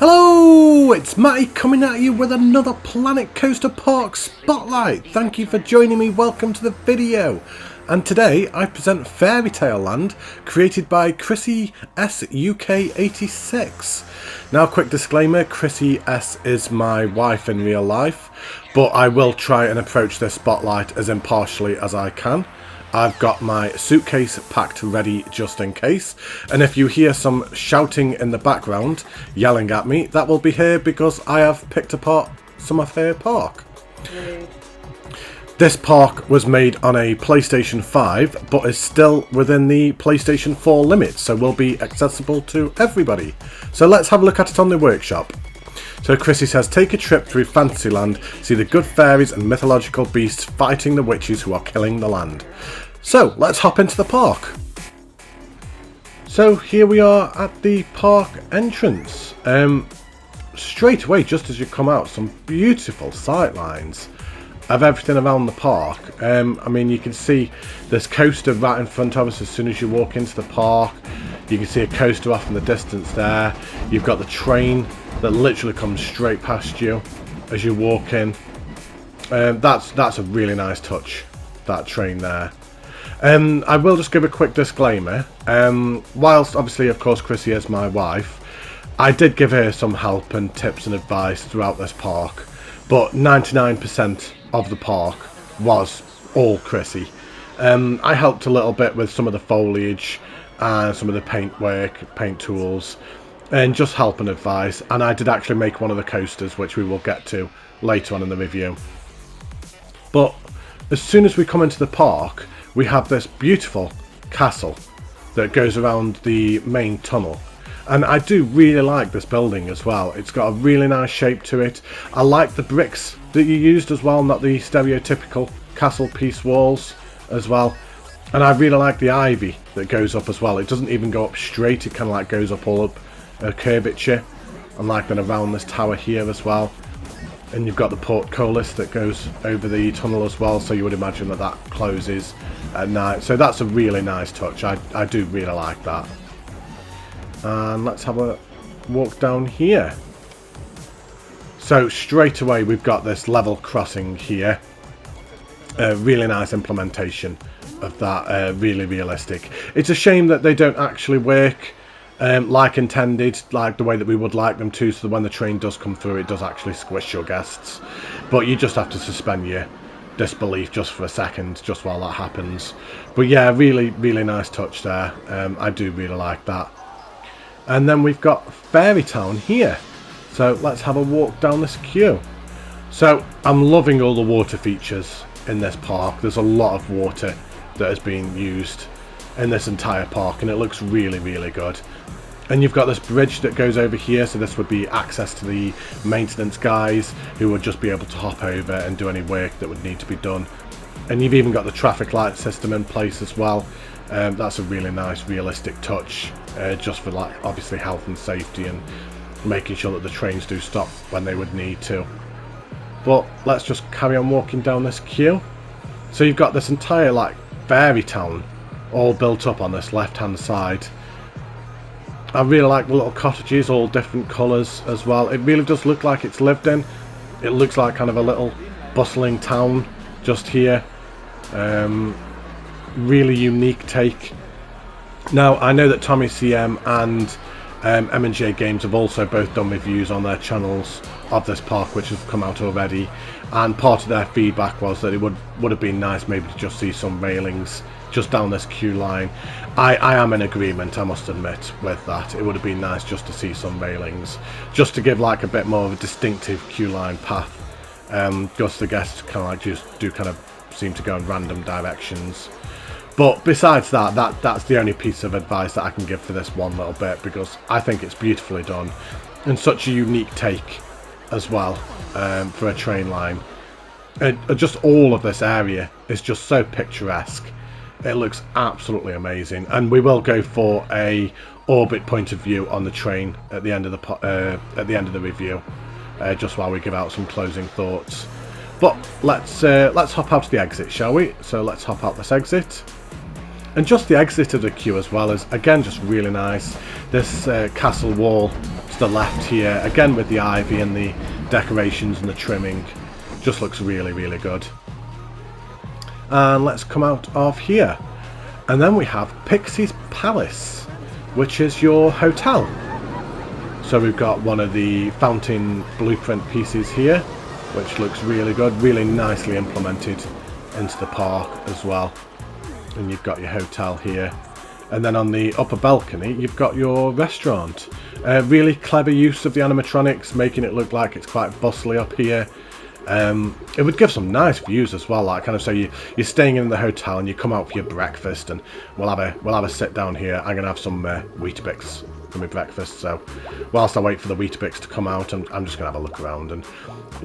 Hello, it's Matty coming at you with another Planet Coaster Park Spotlight. Thank you for joining me, welcome to the video. And today I present Fairytale Land, created by Chrissy S UK 86. Now, quick disclaimer, Chrissy S is my wife in real life, but I will try and approach this spotlight as impartially as I can. I've got my suitcase packed ready just in case, and if you hear some shouting in the background, yelling at me, that will be her because I have picked apart some of her park. This park was made on a PlayStation 5, but is still within the PlayStation 4 limits, so will be accessible to everybody. So let's have a look at it on the workshop. So Chrissy says, take a trip through Fantasyland, see the good fairies and mythological beasts fighting the witches who are killing the land. So let's hop into the park. So here we are at the park entrance. Straight away, just as you come out, some beautiful sight lines of everything around the park. I mean, you can see this coaster right in front of us as soon as you walk into the park. You can see a coaster off in the distance there. You've got the train that literally comes straight past you as you walk in. That's a really nice touch, that train there. I will just give a quick disclaimer. Whilst obviously, of course, Chrissy is my wife, I did give her some help and tips and advice throughout this park, but 99% of the park was all Chrissy. I helped a little bit with some of the foliage and some of the paint work, paint tools, and just help and advice. And I did actually make one of the coasters, which we will get to later on in the review. But as soon as we come into the park, we have this beautiful castle that goes around the main tunnel. And I do really like this building as well. It's got a really nice shape to it. I like the bricks that you used as well, not the stereotypical castle piece walls as well. And I really like the ivy that goes up as well. It doesn't even go up straight, it kind of like goes up all up a curvature. And like then around this tower here as well. And you've got the portcullis that goes over the tunnel as well, so you would imagine that that closes at night. So that's a really nice touch. I do really like that. And let's have a walk down here. So straight away we've got this level crossing here. A really nice implementation of that, really realistic. It's a shame that they don't actually work like intended, like the way that we would like them to, so that when the train does come through it does actually squish your guests. But you just have to suspend your disbelief just for a second, just while that happens. But yeah, really nice touch there. I do really like that. And then we've got Fairytale here. So let's have a walk down this queue. So I'm loving all the water features in this park. There's a lot of water that has been used in this entire park, and it looks really good. And you've got this bridge that goes over here, so this would be access to the maintenance guys who would just be able to hop over and do any work that would need to be done. And you've even got the traffic light system in place as well. That's a really nice realistic touch, just for like obviously health and safety and making sure that the trains do stop when they would need to. But let's just carry on walking down this queue. So you've got this entire like fairy town all built up on this left hand side. I really like the little cottages, all different colours as well. It really does look like it's lived in. It looks like kind of a little bustling town just here. Really unique take. Now I know that Tommy CM and M&J Games have also both done reviews on their channels of this park, which have come out already, and part of their feedback was that it would have been nice maybe to just see some railings just down this queue line. I am in agreement, I must admit, with that. It would have been nice just to see some railings, just to give like a bit more of a distinctive queue line path. Just the guests kind of like just do kind of seem to go in random directions. But besides that, that's the only piece of advice that I can give for this one little bit, because I think it's beautifully done and such a unique take as well, for a train line. Just all of this area is just so picturesque. It looks absolutely amazing, and we will go for a orbit point of view on the train at the end of the review, just while we give out some closing thoughts. But let's hop out to the exit, shall we? So let's hop out this exit. And just the exit of the queue as well is, again, just really nice. This castle wall the left here, again with the ivy and the decorations and the trimming. Just looks really, really good. And let's come out of here. And then we have Pixies Palace, which is your hotel. So we've got one of the fountain blueprint pieces here, which looks really good, really nicely implemented into the park as well. And you've got your hotel here. And then on the upper balcony, you've got your restaurant. Really clever use of the animatronics, making it look like it's quite bustly up here. It would give some nice views as well, like kind of so you're staying in the hotel and you come out for your breakfast, and we'll have a sit down here. I'm gonna have some Weetabix for my breakfast, so whilst I wait for the Weetabix to come out, I'm just gonna have a look around, and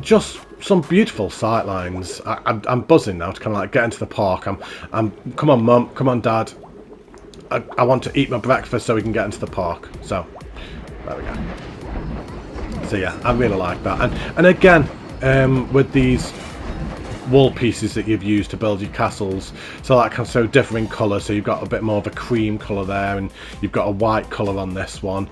just some beautiful sight lines. I'm buzzing now to kind of like get into the park. Come on mum, come on dad, I want to eat my breakfast so we can get into the park. So there we go. So yeah, I really like that, and again, with these wall pieces that you've used to build your castles, so that can so differing colour. So you've got a bit more of a cream colour there, and you've got a white colour on this one,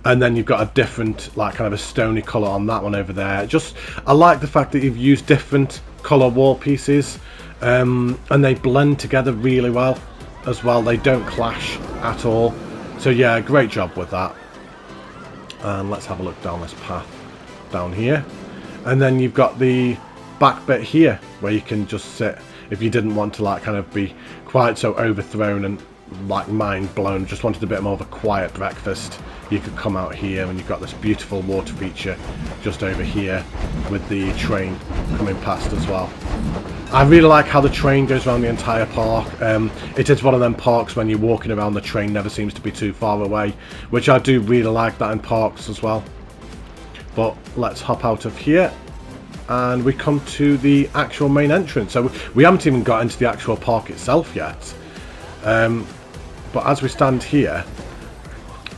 and then you've got a different, like kind of a stony colour on that one over there. Just, I like the fact that you've used different colour wall pieces, and they blend together really well as well. They don't clash at all. So yeah, great job with that. And let's have a look down this path down here. And then you've got the back bit here where you can just sit if you didn't want to like kind of be quite so overthrown and like mind blown, just wanted a bit more of a quiet breakfast. You could come out here, and you've got this beautiful water feature just over here with the train coming past as well. I really like how the train goes around the entire park. It is one of them parks when you're walking around, the train never seems to be too far away, which I do really like that in parks as well. But let's hop out of here and we come to the actual main entrance. So we haven't even got into the actual park itself yet. But as we stand here,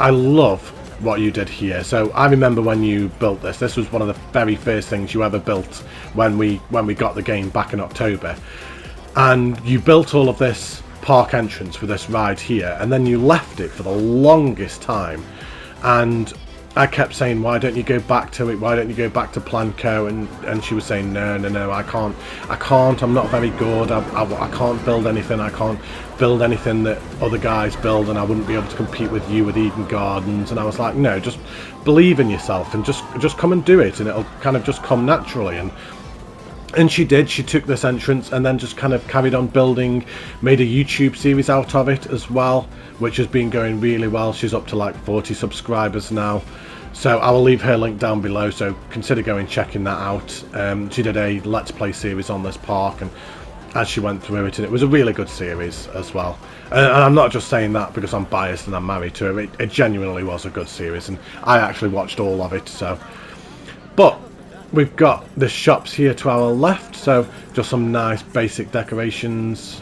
I love what you did here. So I remember when you built this. This was one of the very first things you ever built when we got the game back in October. And you built all of this park entrance for this ride here, and then you left it for the longest time. And I kept saying, why don't you go back to it? Why don't you go back to Planco? And she was saying, no, I can't. I'm not very good. I can't build anything. I can't build anything that other guys build, and I wouldn't be able to compete with you with Eden Gardens. And I was like, no, just believe in yourself and just come and do it, and it'll kind of just come naturally. And she did. She took this entrance and then just kind of carried on building, made a YouTube series out of it as well, which has been going really well. She's up to like 40 subscribers now. So I will leave her link down below, so consider going checking that out. She did a Let's Play series on this park, and as she went through it, and it was a really good series as well. And I'm not just saying that because I'm biased and I'm married to her. It genuinely was a good series, and I actually watched all of it. So, but we've got the shops here to our left, so just some nice basic decorations.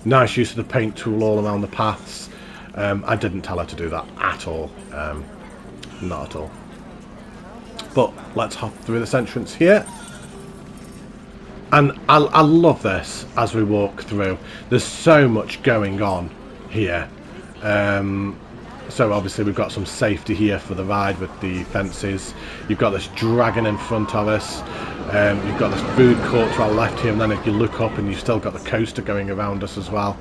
Nice use of the paint tool all around the paths. I didn't tell her to do that at all. Not at all. But let's hop through this entrance here. And I love this as we walk through. There's so much going on here. So obviously we've got some safety here for the ride with the fences. You've got this dragon in front of us. You've got this food court to our left here, and then if you look up, and you've still got the coaster going around us as well.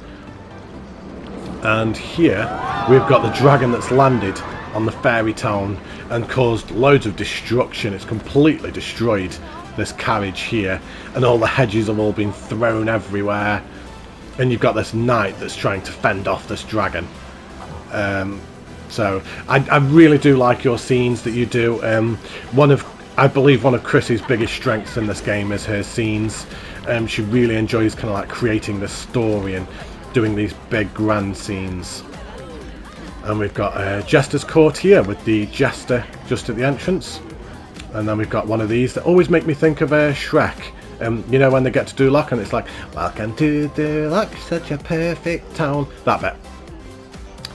And here we've got the dragon that's landed on the Fairytale and caused loads of destruction. It's completely destroyed this carriage here, and all the hedges have all been thrown everywhere. And you've got this knight that's trying to fend off this dragon. So I really do like your scenes that you do. I believe one of Chrissy's biggest strengths in this game is her scenes. She really enjoys kind of like creating this story and doing these big grand scenes. And we've got a Jester's Court here with the Jester just at the entrance. And then we've got one of these that always make me think of Shrek. You know, when they get to Duloc and it's like, welcome to Duloc, such a perfect town. That bit.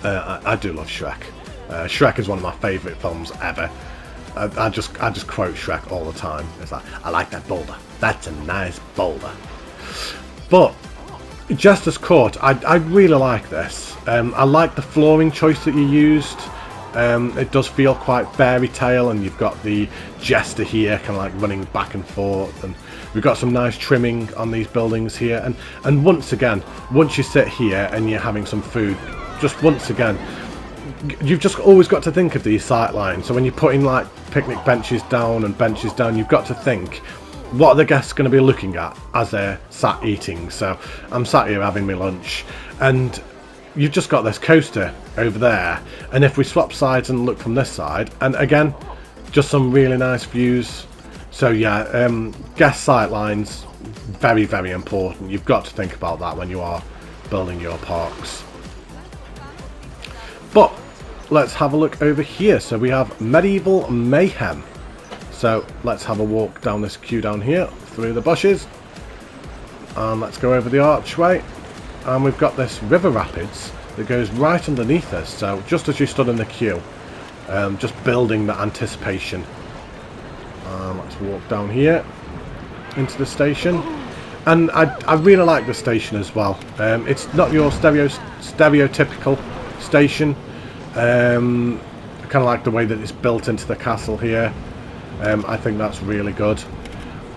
I do love Shrek. Shrek is one of my favourite films ever. I just quote Shrek all the time. It's like, I like that boulder. That's a nice boulder. But Jester's Court, I really like this. I like the flooring choice that you used. It does feel quite Fairytale, and you've got the jester here kind of like running back and forth, and we've got some nice trimming on these buildings here, and once again, once you sit here and you're having some food, just once again, you've just always got to think of these sight lines. So when you're putting like picnic benches down and benches down, you've got to think, what are the guests going to be looking at as they're sat eating? So I'm sat here having my lunch, and you've just got this coaster over there, and if we swap sides and look from this side, and again, just some really nice views. So yeah, guest sight lines, very, very important. You've got to think about that when you are building your parks. But let's have a look over here. So we have Medieval Mayhem. So let's have a walk down this queue down here through the bushes, and let's go over the archway, and we've got this river rapids that goes right underneath us. So just as you stood in the queue, just building that anticipation. Let's walk down here into the station, and I really like the station as well. It's not your stereotypical station. Kind of like the way that it's built into the castle here. I think that's really good.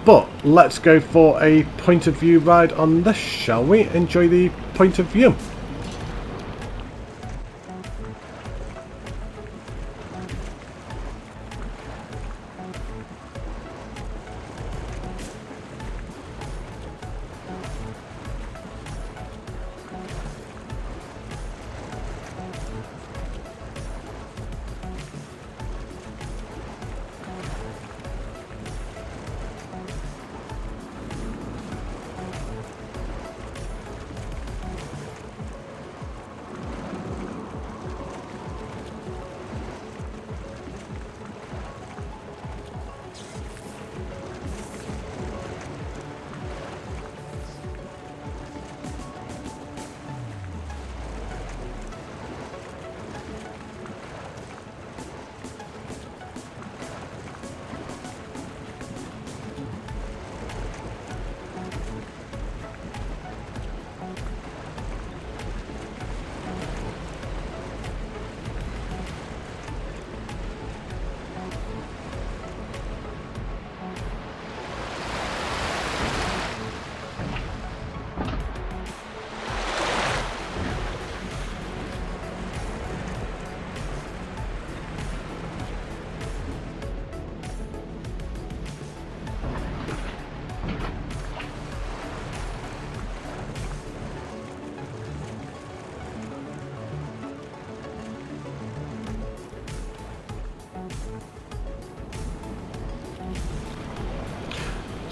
But let's go for a point of view ride on this, shall we? Enjoy the point of view.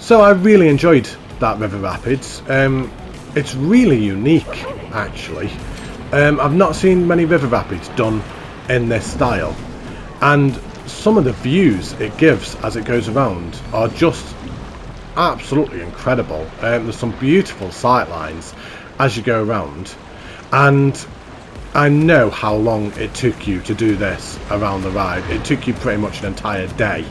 So I really enjoyed that river rapids. It's really unique, actually. I've not seen many river rapids done in this style, and some of the views it gives as it goes around are just absolutely incredible. There's some beautiful sight lines as you go around, and I know how long it took you to do this around the ride. It took you pretty much an entire day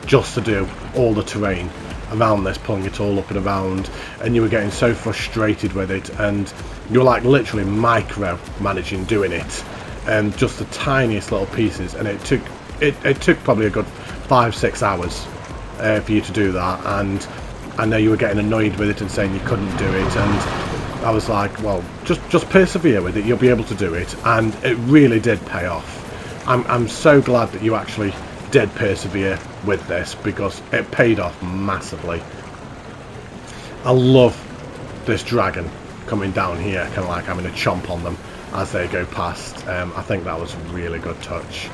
just to do all the terrain around this, pulling it all up and around, and you were getting so frustrated with it, and you were like literally micro managing doing it, and just the tiniest little pieces, and it took probably a good 5-6 hours for you to do that. And I know you were getting annoyed with it and saying you couldn't do it, and I was like, well, just persevere with it, you'll be able to do it. And it really did pay off. I'm so glad that you actually did persevere with this, because it paid off massively. I love this dragon coming down here, kind of like having a chomp on them as they go past. I think that was a really good touch.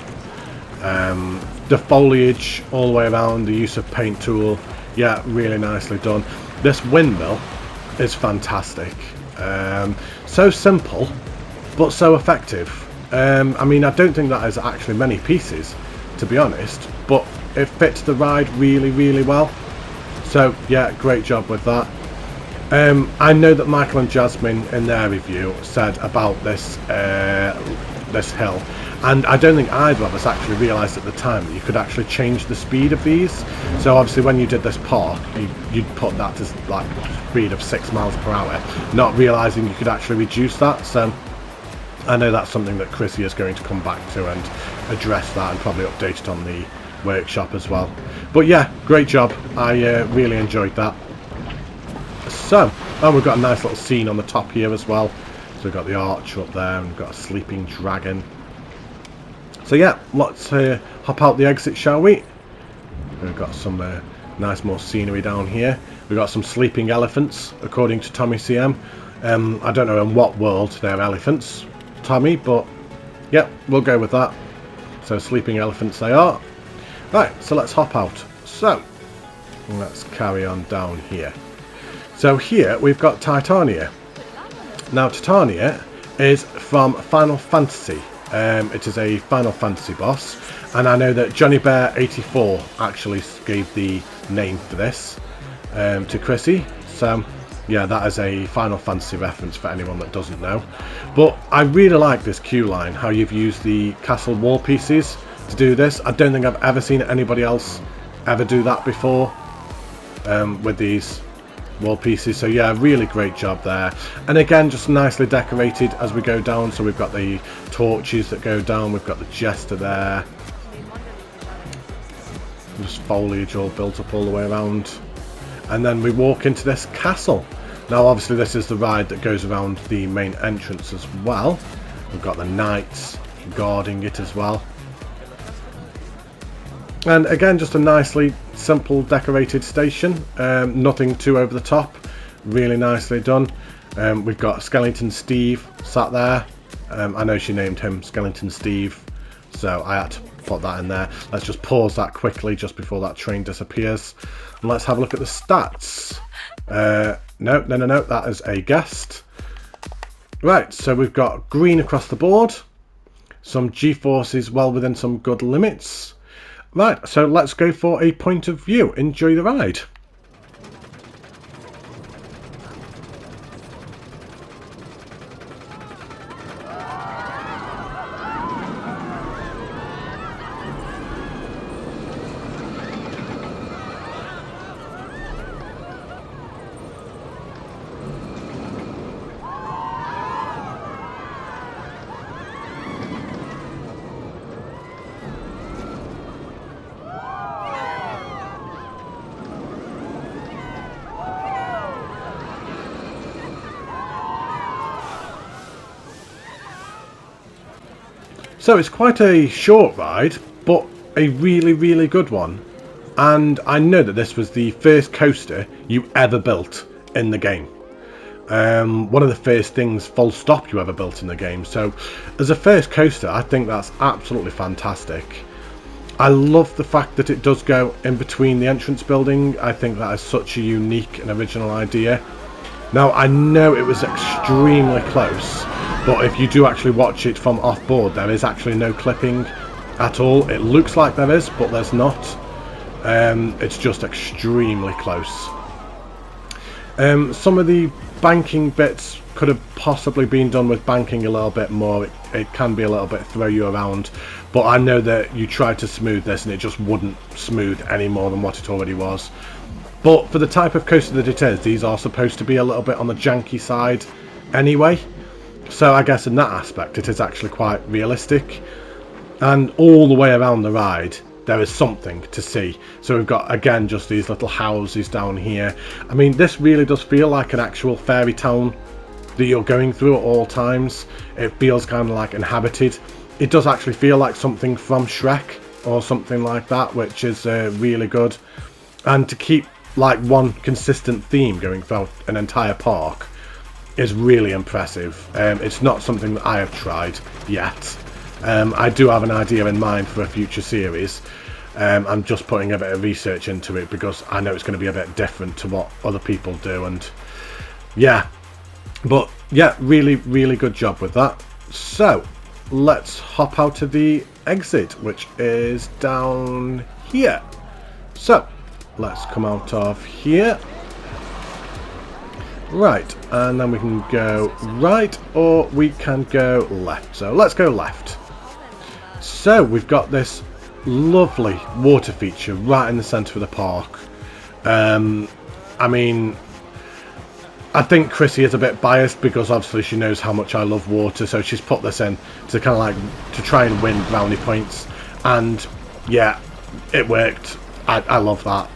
The foliage all the way around, the use of paint tool, yeah, really nicely done. This windmill is fantastic. So simple but so effective. I mean, I don't think that is actually many pieces, to be honest, but it fits the ride really, really well. So yeah, great job with that. I know that Michael and Jasmine in their review said about this this hill, and I don't think either of us actually realised at the time that you could actually change the speed of these. So obviously when you did this park, you'd put that to like speed of 6 miles per hour, not realising you could actually reduce that. So I know that's something that Chrissy is going to come back to and address that, and probably update it on the workshop as well. But yeah, great job. I really enjoyed that. So, oh, we've got a nice little scene on the top here as well. So we've got the archer up there, and we've got a sleeping dragon. So yeah, let's hop out the exit, shall we? We've got some nice more scenery down here. We've got some sleeping elephants, according to Tommy CM. I don't know in what world they're elephants, Tommy, but yeah, we'll go with that. So sleeping elephants they are. Right, so let's hop out. So, let's carry on down here. So here we've got Titania. Now Titania is from Final Fantasy. It is a Final Fantasy boss, and I know that Johnny Bear 84 actually gave the name for this to Chrissy. So yeah, that is a Final Fantasy reference for anyone that doesn't know. But I really like this queue line, how you've used the castle wall pieces to do this. I don't think I've ever seen anybody else ever do that before with these wall pieces. So yeah, really great job there. And again, just nicely decorated as we go down. So we've got the torches that go down, we've got the jester there, just foliage all built up all the way around. And then we walk into this castle. Now obviously this is the ride that goes around the main entrance as well. We've got the knights guarding it as well. And again, just a nicely simple decorated station. Nothing too over the top. Really nicely done. We've got Skeleton Steve sat there. I know she named him Skeleton Steve, so I had to put that in there. Let's just pause that quickly just before that train disappears. And let's have a look at the stats. No, that is a guest. Right, so we've got green across the board. Some G-forces well within some good limits. Right, so let's go for a point of view. Enjoy the ride. So it's quite a short ride, but a really, really good one. And I know that this was the first coaster you ever built in the game. One of the first things, full stop, you ever built in the game. So as a first coaster, I think that's absolutely fantastic. I love the fact that it does go in between the entrance building. I think that is such a unique and original idea. Now, I know it was extremely close, but if you do actually watch it from off board, there is actually no clipping at all. It looks like there is, but there's not. It's just extremely close. Some of the banking bits could have possibly been done with banking a little bit more. It can be a little bit throw you around, but I know that you tried to smooth this and it just wouldn't smooth any more than what it already was. But for the type of coaster that it is, these are supposed to be a little bit on the janky side anyway. So I guess in that aspect it is actually quite realistic. And all the way around the ride there is something to see. So we've got, again, just these little houses down here. I mean, this really does feel like an actual fairy town that you're going through at all times. It feels kind of like inhabited. It does actually feel like something from Shrek or something like that, which is really good. And to keep like one consistent theme going throughout an entire park is really impressive. It's not something that I have tried yet. I do have an idea in mind for a future series. I'm just putting a bit of research into it because I know it's going to be a bit different to what other people do, and yeah, but yeah, really, really good job with that. So let's hop out of the exit, which is down here. So let's come out of here. Right, and then we can go right or we can go left. So let's go left. So we've got this lovely water feature right in the centre of the park. I mean, I think Chrissy is a bit biased because obviously she knows how much I love water, so she's put this in to kind of like to try and win brownie points, and yeah, it worked. I love that.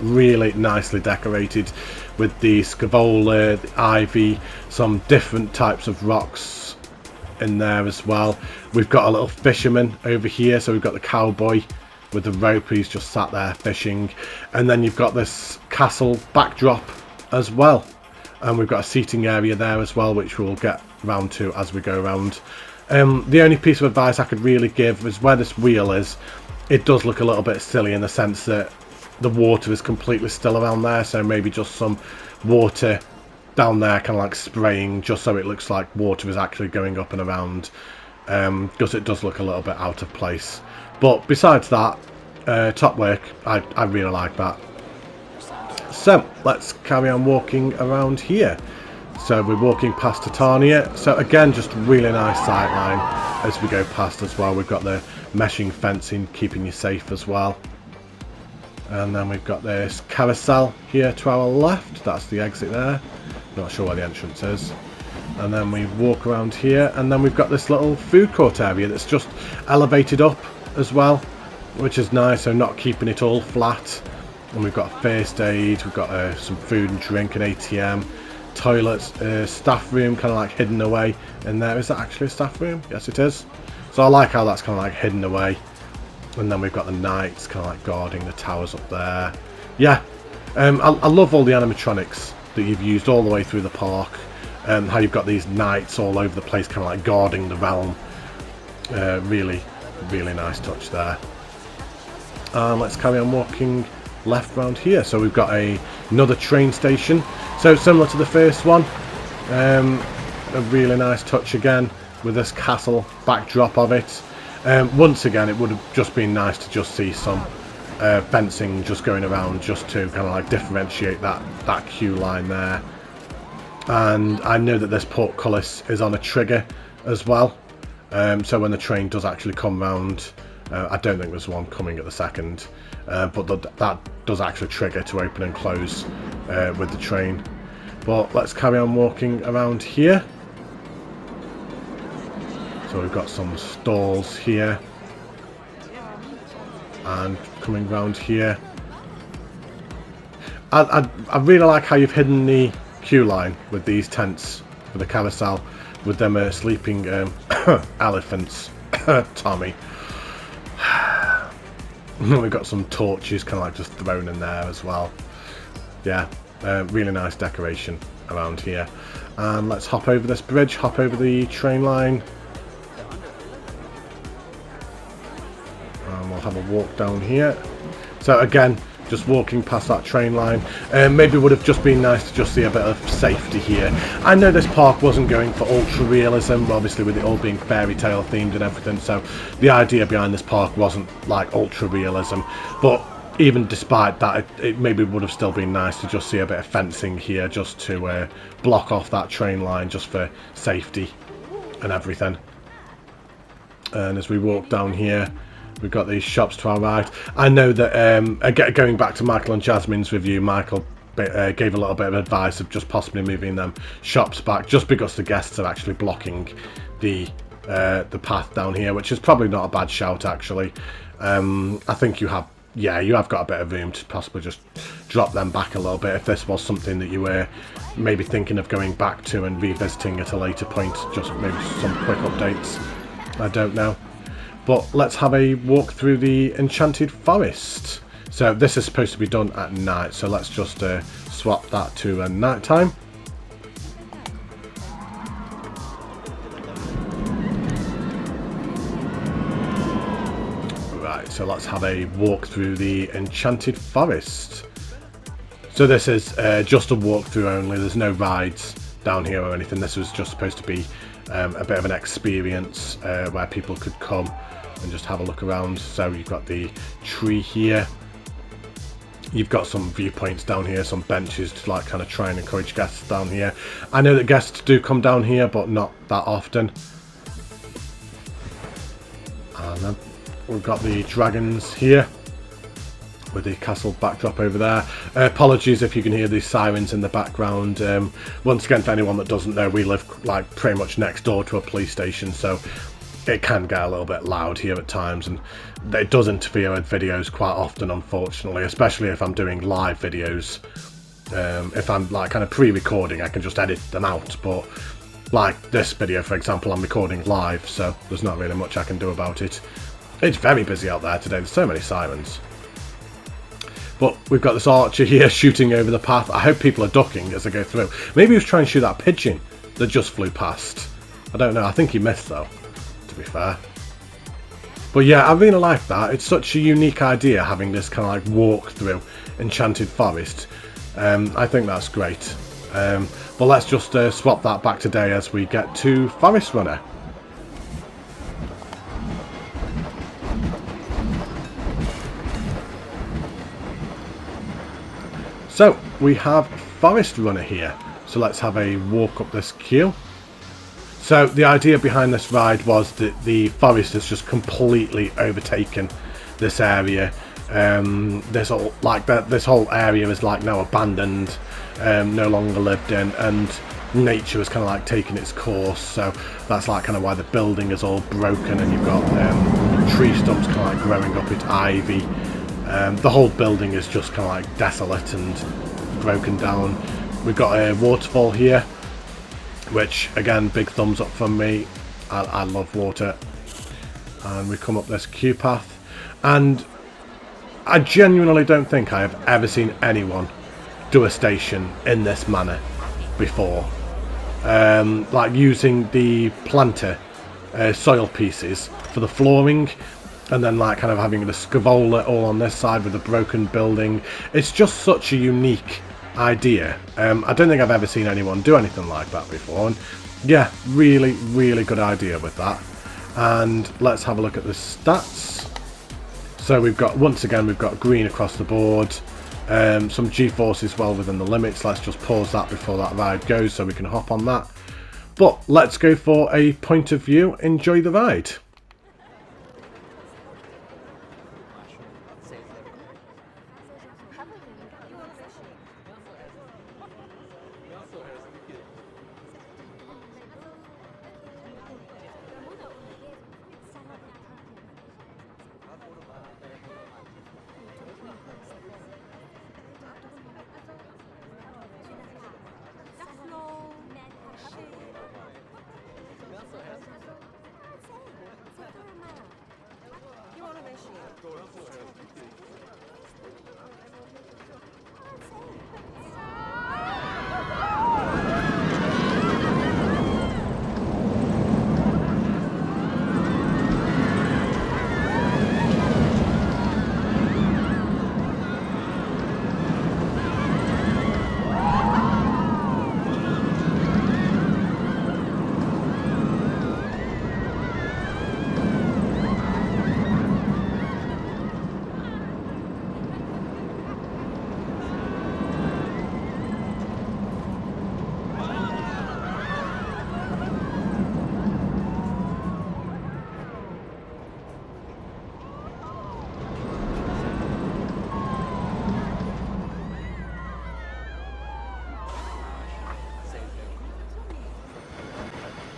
Really nicely decorated with the scavola, the ivy, some different types of rocks in there as well. We've got a little fisherman over here, so we've got the cowboy with the rope, he's just sat there fishing, and then you've got this castle backdrop as well, and we've got a seating area there as well, which we'll get round to as we go around. The only piece of advice I could really give is where this wheel is, it does look a little bit silly in the sense that the water is completely still around there, so maybe just some water down there kind of like spraying just so it looks like water is actually going up and around, because it does look a little bit out of place. But besides that, top work. I really like that. So let's carry on walking around here. So we're walking past Titania, so again just really nice sightline as we go past as well. We've got the meshing fencing keeping you safe as well. And then we've got this carousel here to our left. That's the exit there. Not sure where the entrance is. And then we walk around here, and then we've got this little food court area that's just elevated up as well, which is nice, so not keeping it all flat. And we've got a first aid, we've got some food and drink, an ATM, toilets, staff room kind of like hidden away in there. Is that actually a staff room? Yes it is. So I like how that's kind of like hidden away. And then we've got the knights kind of like guarding the towers up there. Yeah, I love all the animatronics that you've used all the way through the park. How you've got these knights all over the place kind of like guarding the realm. Really nice touch there. Let's carry on walking left round here. So we've got another train station, so similar to the first one. A really nice touch again with this castle backdrop of it. Once again, it would have just been nice to just see some fencing just going around, just to kind of like differentiate that queue line there. And I know that this portcullis is on a trigger as well, so when the train does actually come round, I don't think there's one coming at the second, but that does actually trigger to open and close with the train. But let's carry on walking around here. So we've got some stalls here, and coming round here, I really like how you've hidden the queue line with these tents for the carousel, with them sleeping elephants. Tommy. We've got some torches kind of like just thrown in there as well. Yeah, really nice decoration around here. And let's hop over this bridge, hop over the train line. And we'll have a walk down here. So again, just walking past that train line. Maybe it would have just been nice to just see a bit of safety here. I know this park wasn't going for ultra realism, obviously with it all being fairy tale themed and everything, so the idea behind this park wasn't like ultra realism, but even despite that, it maybe would have still been nice to just see a bit of fencing here, just to block off that train line, just for safety and everything. And as we walk down here, we've got these shops to our right. I know that, going back to Michael and Jasmine's review, Michael gave a little bit of advice of just possibly moving them shops back, just because the guests are actually blocking the path down here, which is probably not a bad shout actually. I think you have got a bit of room to possibly just drop them back a little bit if this was something that you were maybe thinking of going back to and revisiting at a later point, just maybe some quick updates. I don't know. But let's have a walk through the Enchanted Forest. So this is supposed to be done at night, so let's just swap that to night time. Right, so let's have a walk through the Enchanted Forest. So this is just a walkthrough only, there's no rides down here or anything. This was just supposed to be a bit of an experience where people could come and just have a look around. So you've got the tree here, you've got some viewpoints down here, some benches to like kind of try and encourage guests down here. I know that guests do come down here, but not that often. And then we've got the dragons here with the castle backdrop over there. Apologies if you can hear these sirens in the background. Once again, for anyone that doesn't know, we live like pretty much next door to a police station, so it can get a little bit loud here at times, and it does interfere with videos quite often, unfortunately, especially if I'm doing live videos. If I'm like kind of pre-recording, I can just edit them out, but like this video, for example, I'm recording live, so there's not really much I can do about it. It's very busy out there today, there's so many sirens. But we've got this archer here shooting over the path. I hope people are ducking as they go through. Maybe he was trying to shoot that pigeon that just flew past. I don't know, I think he missed though, to be fair. But yeah, I really like that. It's such a unique idea, having this kind of like walk through Enchanted Forest. I think that's great. But let's just swap that back today as we get to Forest Runner. So we have Forest Runner here. So let's have a walk up this queue. So the idea behind this ride was that the forest has just completely overtaken this area. This whole area is like now abandoned, no longer lived in, and nature has kind of like taken its course. So that's like kind of why the building is all broken, and you've got tree stumps kind of like growing up its ivy. The whole building is just kind of like desolate and broken down. We've got a waterfall here, which again, big thumbs up from me. I love water. And we come up this queue path, and I genuinely don't think I have ever seen anyone do a station in this manner before. Like using the planter soil pieces for the flooring, and then like kind of having the scavola all on this side with a broken building. It's just such a unique idea. I don't think I've ever seen anyone do anything like that before, and yeah, really, really good idea with that. And let's have a look at the stats. So we've got, once again, we've got green across the board, some G-forces well within the limits. Let's just pause that before that ride goes so we can hop on that. But let's go for a point of view, enjoy the ride.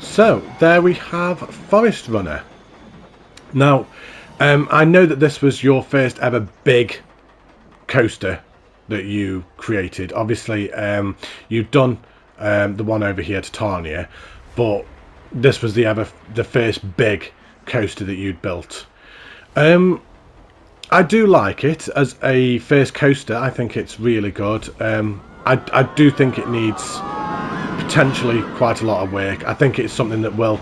So there we have Forest Runner. Now, I know that this was your first ever big coaster that you created. Obviously, you've done the one over here, Titania, but this was the first big coaster that you'd built. I do like it as a first coaster. I think it's really good. I do think it needs potentially quite a lot of work. I think it's something that will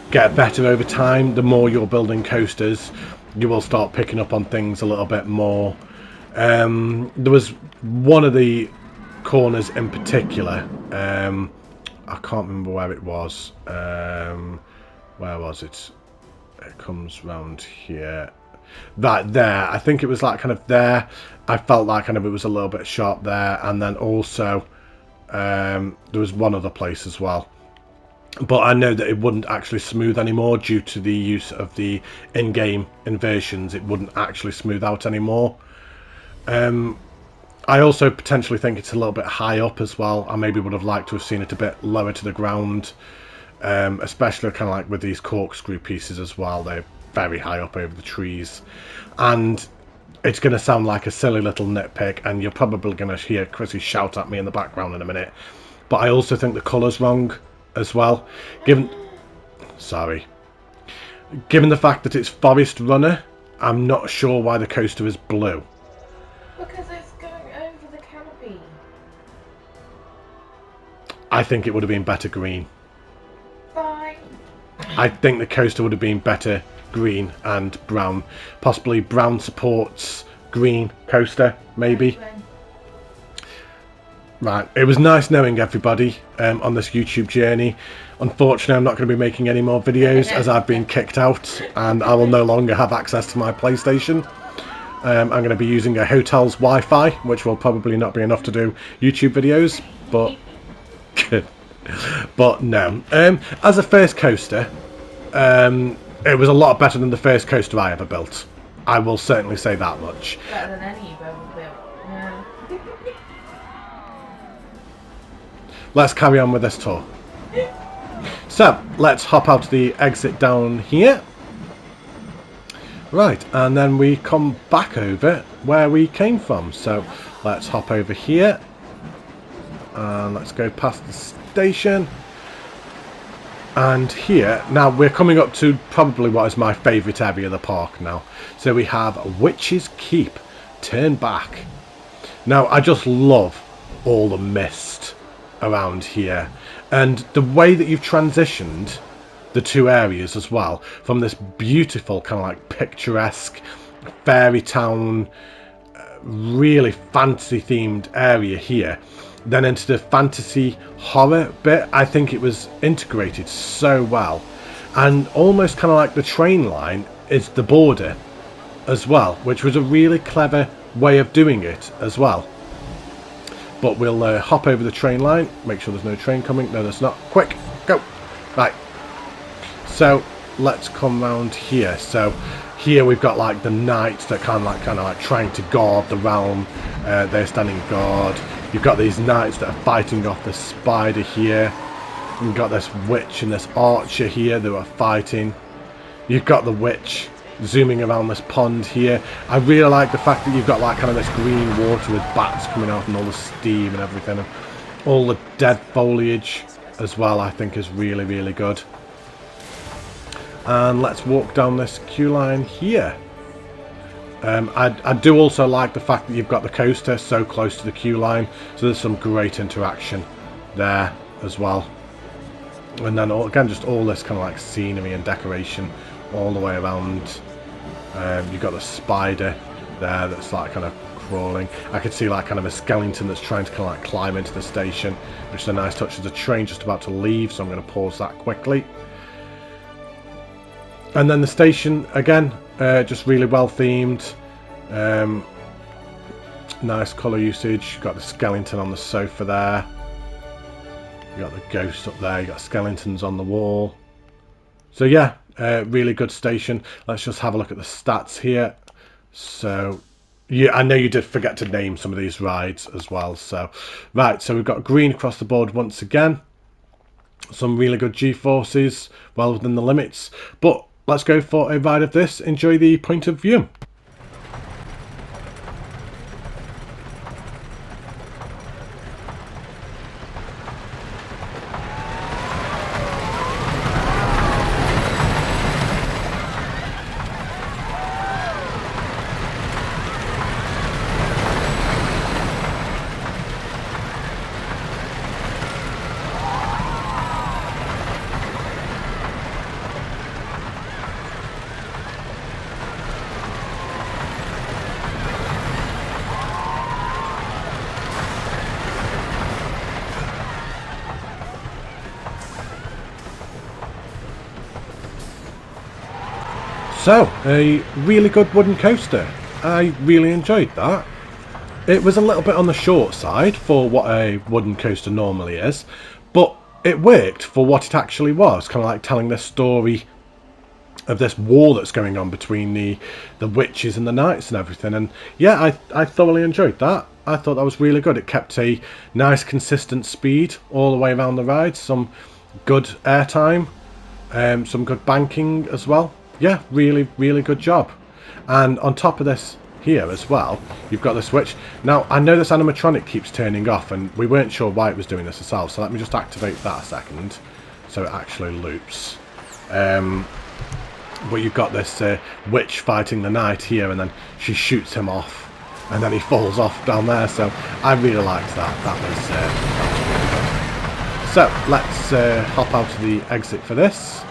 get better over time. The more you're building coasters, you will start picking up on things a little bit more. There was one of the corners in particular, I can't remember where it was. Where was it? It comes round here. That there, I think it was like kind of there. I felt like kind of it was a little bit sharp there, and then also there was one other place as well, but I know that it wouldn't actually smooth anymore due to the use of the in-game inversions. It wouldn't actually smooth out anymore. I also potentially think it's a little bit high up as well. I maybe would have liked to have seen it a bit lower to the ground, especially kind of like with these corkscrew pieces as well. They're very high up over the trees. And it's going to sound like a silly little nitpick, and you're probably going to hear Chrissy shout at me in the background in a minute. But I also think the colour's wrong as well. Given the fact that it's Forest Runner, I'm not sure why the coaster is blue. Because it's going over the canopy. I think it would have been better green. Fine. I think the coaster would have been better green and brown. Possibly brown supports green coaster, maybe. Right, it was nice knowing everybody on this YouTube journey. Unfortunately, I'm not going to be making any more videos as I've been kicked out and I will no longer have access to my PlayStation. I'm going to be using a hotel's Wi-Fi, which will probably not be enough to do YouTube videos, but but no. As a first coaster, it was a lot better than the first coaster I ever built. I will certainly say that much. Better than any you've ever built. Yeah. Let's carry on with this tour. So, let's hop out the exit down here. Right, and then we come back over where we came from. So, let's hop over here. And let's go past the station. And here, now we're coming up to probably what is my favourite area of the park now. So we have Witch's Keep. Turn back. Now, I just love all the mist around here. And the way that you've transitioned the two areas as well, from this beautiful kind of like picturesque fairy town, really fantasy themed area here, then into the fantasy horror bit. I think it was integrated so well, and almost kind of like the train line is the border as well, which was a really clever way of doing it as well. But we'll hop over the train line, make sure there's no train coming. No, there's not. Quick, go. Right, so let's come round here. So here we've got like the knights that kind of like trying to guard the realm. They're standing guard. You've got these knights that are fighting off the spider here. You've got this witch and this archer here that are fighting. You've got the witch zooming around this pond here. I really like the fact that you've got like kind of this green water with bats coming out and all the steam and everything. And all the dead foliage as well, I think is really, really good. And let's walk down this queue line here. I do also like the fact that you've got the coaster so close to the queue line, so there's some great interaction there as well. And then again, just all this kind of like scenery and decoration all the way around. You've got the spider there that's like kind of crawling. I could see like kind of a skeleton that's trying to kind of like climb into the station, which is a nice touch. There's a train just about to leave, so I'm going to pause that quickly. And then the station again, just really well themed. Nice colour usage. You've got the skeleton on the sofa there. You got the ghost up there. You got skeletons on the wall. So yeah, really good station. Let's just have a look at the stats here. So yeah, I know you did forget to name some of these rides as well. So right, so we've got green across the board once again. Some really good G-forces, well within the limits. But let's go for a ride of this. Enjoy the point of view. So, a really good wooden coaster. I really enjoyed that. It was a little bit on the short side for what a wooden coaster normally is, but it worked for what it actually was, kind of like telling this story of this war that's going on between the witches and the knights and everything. And yeah, I thoroughly enjoyed that. I thought that was really good. It kept a nice consistent speed all the way around the ride, some good airtime, some good banking as well. Yeah, really good job. And on top of this here as well, you've got the switch. Now I know this animatronic keeps turning off, and we weren't sure why it was doing this ourselves, so let me just activate that a second so it actually loops. But you've got this witch fighting the knight here, and then she shoots him off, and then he falls off down there. So I really liked that. That was really good. So let's hop out of the exit for this,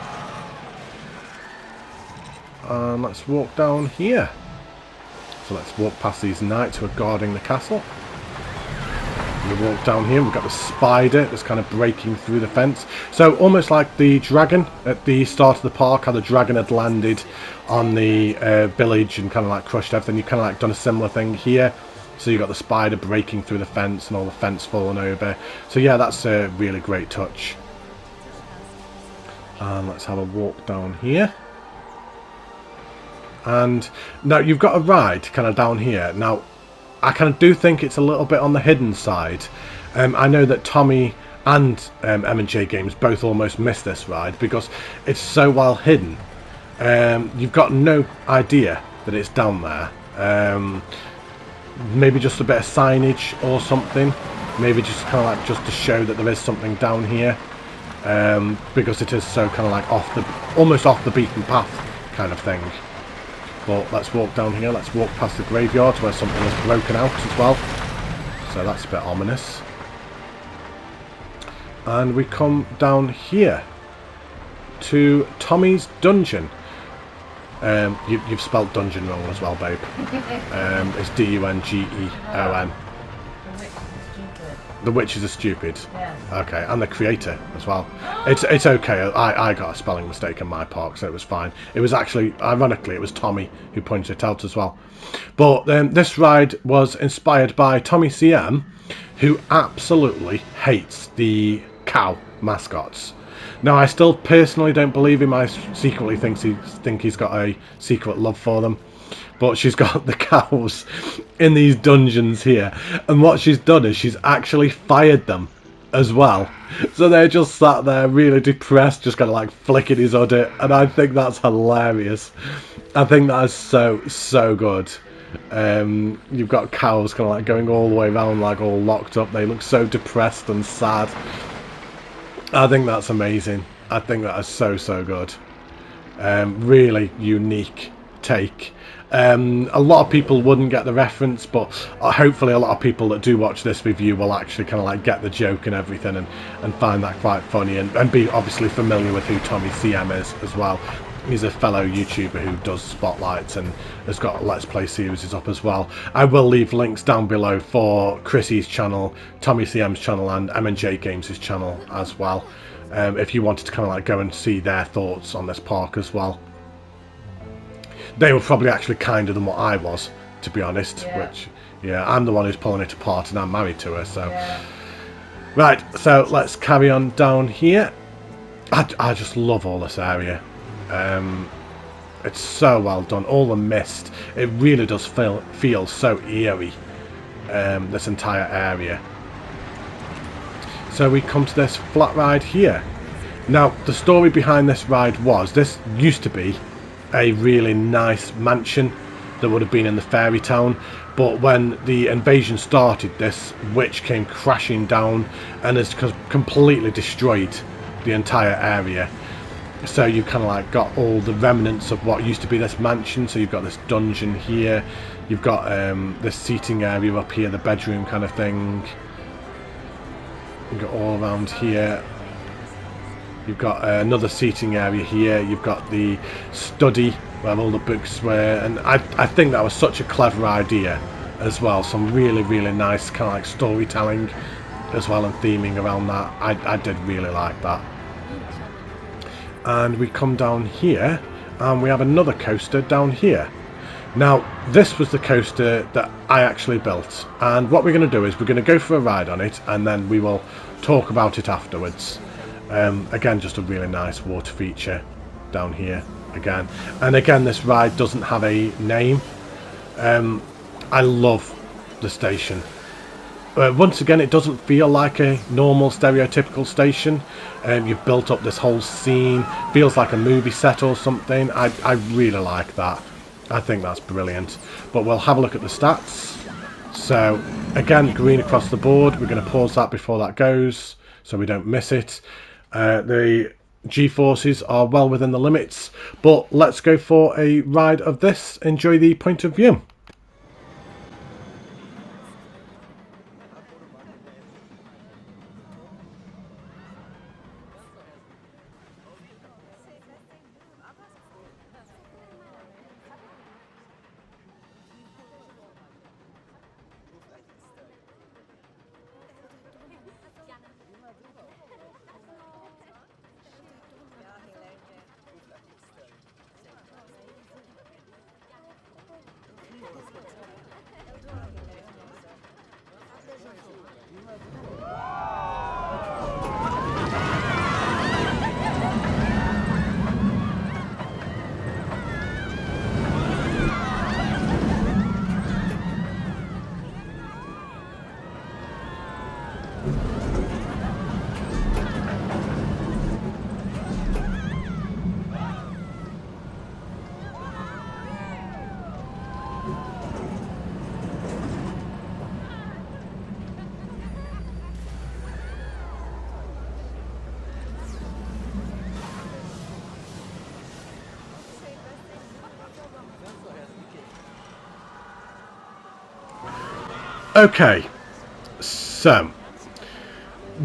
and let's walk down here. So let's walk past these knights who are guarding the castle. We walk down here, we've got the spider that's kind of breaking through the fence. So almost like the dragon at the start of the park, how the dragon had landed on the village and kind of like crushed everything. You've kind of like done a similar thing here. So you've got the spider breaking through the fence and all the fence falling over. So yeah, that's a really great touch. And let's have a walk down here. And now you've got a ride kind of down here. Now I kind of do think it's a little bit on the hidden side. I know that Tommy and M&J Games both almost missed this ride because it's so well hidden. You've got no idea that it's down there. Maybe just a bit of signage or something. Maybe just kind of like just to show that there is something down here. Because it is so kind of like almost off the beaten path kind of thing. But let's walk down here. Let's walk past the graveyard where something is broken out as well. So that's a bit ominous. And we come down here to Tommy's Dungeon. You've spelt dungeon wrong as well, babe. It's D-U-N-G-E-O-N. The witches are stupid. Yes. Okay, and the creator as well. It's okay. I got a spelling mistake in my part, so it was fine. It was actually, ironically, it was Tommy who pointed it out as well. But this ride was inspired by Tommy CM, who absolutely hates the cow mascots. Now, I still personally don't believe him. I secretly think he's got a secret love for them. But she's got the cows in these dungeons here. And what she's done is she's actually fired them as well. So they're just sat there really depressed, just kind of like flicking his udder. And I think that's hilarious. I think that is so good. You've got cows kind of like going all the way around, like all locked up. They look so depressed and sad. I think that's amazing. I think that is so good. Really unique take. A lot of people wouldn't get the reference, but hopefully a lot of people that do watch this review will actually kind of like get the joke and everything, and find that quite funny, and be obviously familiar with who Tommy CM is as well. He's a fellow YouTuber who does spotlights and has got Let's Play series up as well. I will leave links down below for Chrissy's channel, Tommy CM's channel, and M&J Games' channel as well, if you wanted to kind of like go and see their thoughts on this park as well. They were probably actually kinder than what I was, to be honest. Yeah. Which, yeah, I'm the one who's pulling it apart and I'm married to her, so. Yeah. Right, so let's carry on down here. I just love all this area. It's so well done. All the mist. It really does feel so eerie, this entire area. So we come to this flat ride here. Now, the story behind this ride was, this used to be a really nice mansion that would have been in the Fairytale, but when the invasion started, this witch came crashing down and has completely destroyed the entire area. So you've kind of like got all the remnants of what used to be this mansion. So you've got this dungeon here, you've got this seating area up here, the bedroom kind of thing. You've got all around here. You've got another seating area here. You've got the study where all the books were, and I think that was such a clever idea as well. Some really nice kind of like storytelling as well, and theming around that. I did really like that. And we come down here and we have another coaster down here. Now, this was the coaster that I actually built, and what we're going to do is we're going to go for a ride on it, and then we will talk about it afterwards. Again, just a really nice water feature down here. again. And again, this ride doesn't have a name. I love the station. Once again, it doesn't feel like a normal stereotypical station. You've built up this whole scene. Feels like a movie set or something. I really like that. I think that's brilliant. But we'll have a look at the stats. So, again, green across the board. We're going to pause that before that goes, so we don't miss it. The G-forces are well within the limits. But let's go for a ride of this. Enjoy the point of view. Okay, so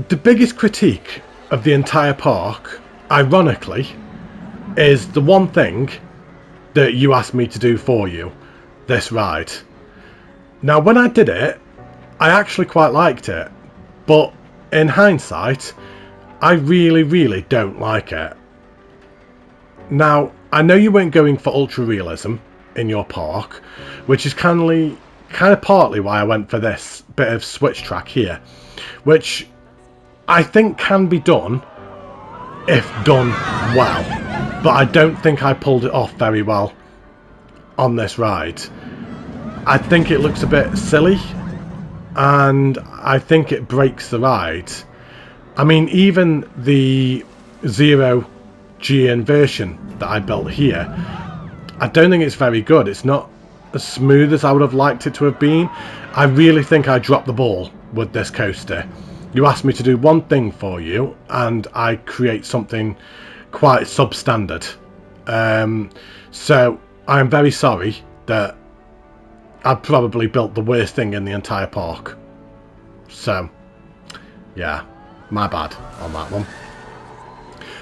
the biggest critique of the entire park, ironically, is the one thing that you asked me to do for you, this ride. Now, when I did it, I actually quite liked it, but in hindsight, I really don't like it. Now, I know you weren't going for ultra realism in your park, which is kind of partly why I went for this bit of switch track here, which I think can be done if done well, but I don't think I pulled it off very well on this ride. I think it looks a bit silly, and I think it breaks the ride. I mean, even the 0G version that I built here, I don't think it's very good. It's not as smooth as I would have liked it to have been. I really think I dropped the ball with this coaster. You asked me to do one thing for you, and I create something quite substandard. So I'm very sorry that I probably built the worst thing in the entire park. So yeah, my bad on that one.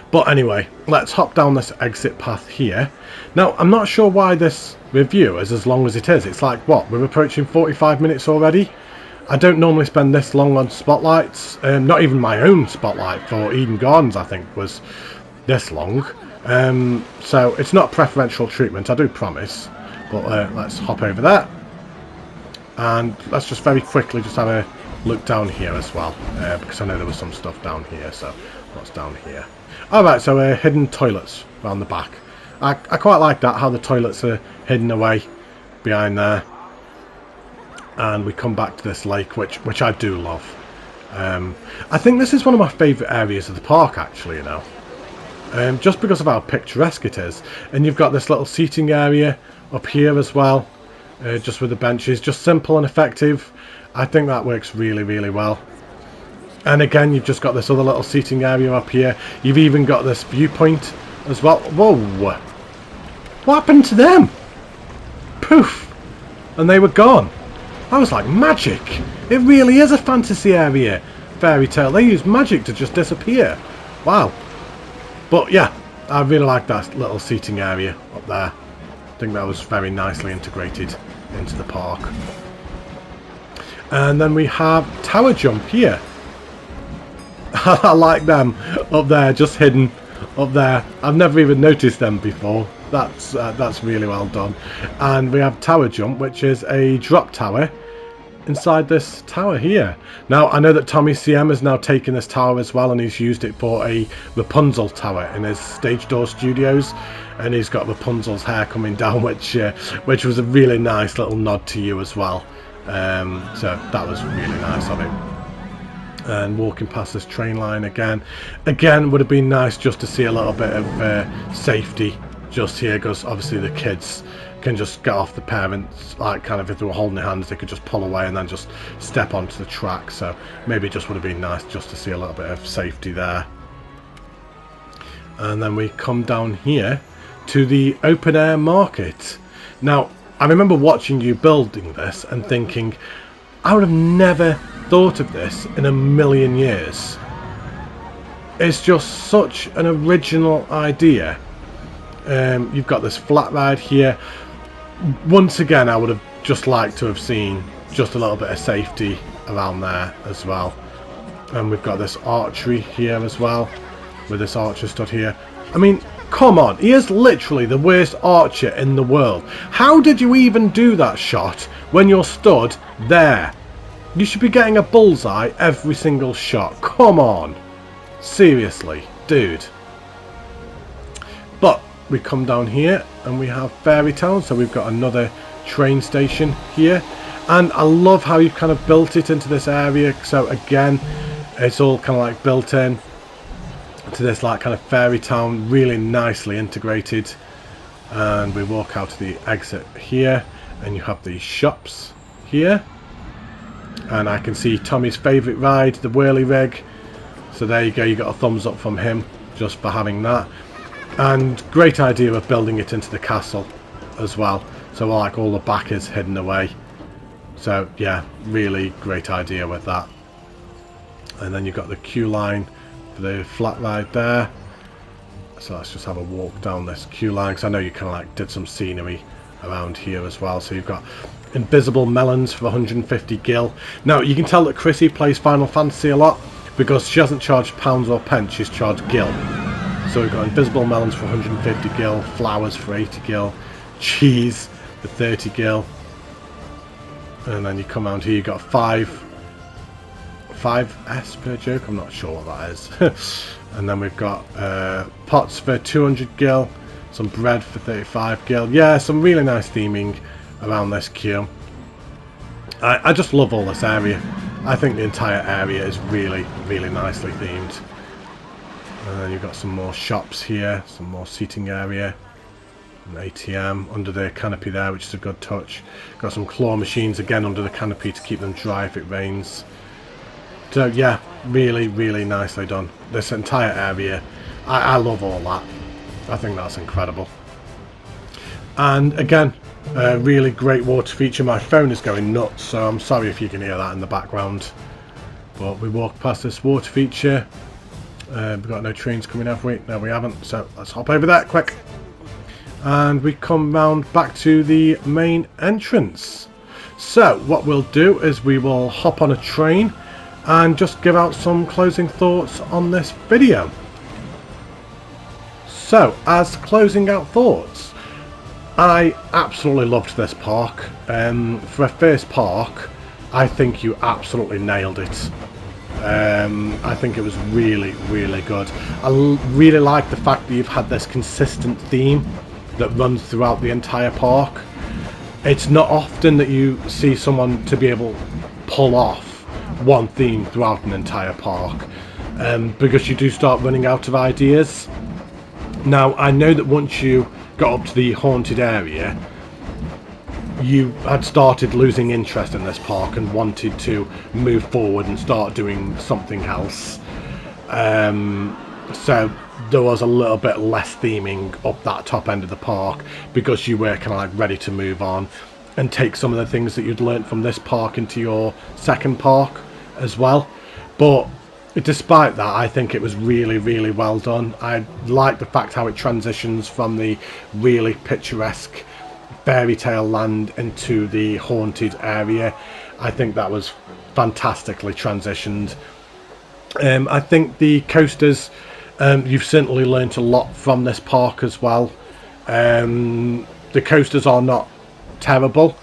But anyway, let's hop down this exit path here. Now, I'm not sure why this review is as long as it is. It's like, what, we're approaching 45 minutes already? I don't normally spend this long on spotlights. Not even my own spotlight for Eden Gardens, I think, was this long. So it's not preferential treatment, I do promise. But let's hop over that. And let's just very quickly just have a look down here as well. Because I know there was some stuff down here, so what's down here? Alright, so hidden toilets around the back. I quite like that, how the toilets are hidden away behind there. And we come back to this lake, which I do love. I think this is one of my favourite areas of the park, actually, you know. Just because of how picturesque it is. And you've got this little seating area up here as well. Just with the benches. Just simple and effective. I think that works really well. And again, you've just got this other little seating area up here. You've even got this viewpoint as well. Whoa! What happened to them? Poof! And they were gone. That was like magic. It really is a fantasy area. Fairytale. They use magic to just disappear. Wow. But yeah, I really like that little seating area up there. I think that was very nicely integrated into the park. And then we have Tower Jump here. I like them up there, just hidden up there. I've never even noticed them before. That's really well done. And we have Tower Jump, which is a drop tower inside this tower here. Now, I know that Tommy CM has now taken this tower as well, and he's used it for a Rapunzel tower in his Stage Door Studios, and he's got Rapunzel's hair coming down, which was a really nice little nod to you as well. So that was really nice of him. And walking past this train line again would have been nice just to see a little bit of safety just here, because obviously the kids can just get off the parents, like kind of if they were holding their hands they could just pull away and then just step onto the track. So maybe it just would have been nice just to see a little bit of safety there. And then we come down here to the open air market. Now, I remember watching you building this and thinking, I would have never thought of this in a million years. It's just such an original idea. You've got this flat ride here. Once again, I would have just liked to have seen just a little bit of safety around there as well. And we've got this archery here as well, with this archer stood here. I mean, come on, he is literally the worst archer in the world. How did you even do that shot when you're stood there? You should be getting a bullseye every single shot. Come on. Seriously, dude. But we come down here and we have Fairytale, so we've got another train station here, and I love how you've kind of built it into this area. So again, it's all kind of like built in to this like kind of fairy town, really nicely integrated. And we walk out to the exit here, and you have these shops here, and I can see Tommy's favourite ride, the whirly rig. So there you go, you got a thumbs up from him just for having that. And great idea of building it into the castle as well, so like all the back is hidden away. So yeah, really great idea with that. And then you've got the queue line for the flat ride there. So let's just have a walk down this queue line, because I know you kind of like did some scenery around here as well. So you've got invisible melons for 150 gil. Now you can tell that Chrissy plays Final Fantasy a lot, because she hasn't charged pounds or pence, she's charged gil. So we've got invisible melons for 150 gil, flowers for 80 gil, cheese for 30 gil. And then you come around here, you've got 5s per joke, I'm not sure what that is. And then we've got pots for 200 gil, some bread for 35 gil. Yeah, some really nice theming around this queue. I just love all this area. I think the entire area is really, really nicely themed. And then you've got some more shops here, some more seating area, an ATM under the canopy there, which is a good touch. Got some claw machines again under the canopy to keep them dry if it rains. So yeah, really, really nicely done. This entire area, I love all that. I think that's incredible. And again, a really great water feature. My phone is going nuts, so I'm sorry if you can hear that in the background. But we walk past this water feature. We've got no trains coming, have we? No, we haven't, so let's hop over that quick. And we come round back to the main entrance. So what we'll do is we will hop on a train and just give out some closing thoughts on this video. So, as closing out thoughts, I absolutely loved this park. For a first park, I think you absolutely nailed it. I think it was really, really good. I really like the fact that you've had this consistent theme that runs throughout the entire park. It's not often that you see someone to be able to pull off one theme throughout an entire park, because you do start running out of ideas. Now, I know that once you got up to the haunted area, you had started losing interest in this park and wanted to move forward and start doing something else. So there was a little bit less theming up that top end of the park, because you were kind of like ready to move on and take some of the things that you'd learnt from this park into your second park as well. But despite that, I think it was really, really well done. I like the fact how it transitions from the really picturesque Fairytale land into the haunted area. I think that was fantastically transitioned. I think the coasters, you've certainly learnt a lot from this park as well. The coasters are not terrible,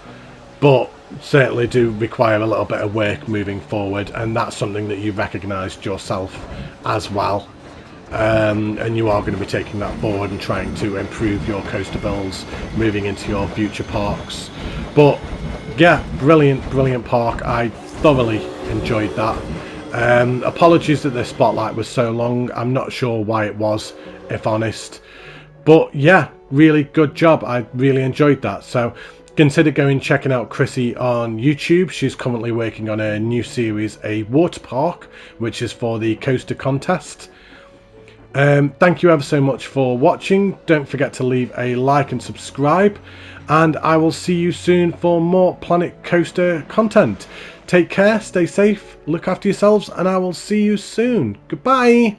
but certainly do require a little bit of work moving forward, and that's something that you've recognised yourself as well. And you are going to be taking that forward and trying to improve your coaster builds moving into your future parks. But yeah, brilliant park. I thoroughly enjoyed that. Apologies that the spotlight was so long. I'm not sure why it was, if honest. But yeah, really good job. I really enjoyed that. So consider checking out Chrissy on YouTube. She's currently working on a new series, a water park, which is for the coaster contest. Thank you ever so much for watching. Don't forget to leave a like and subscribe, and I will see you soon for more Planet Coaster content. Take care, stay safe, look after yourselves, and I will see you soon. Goodbye.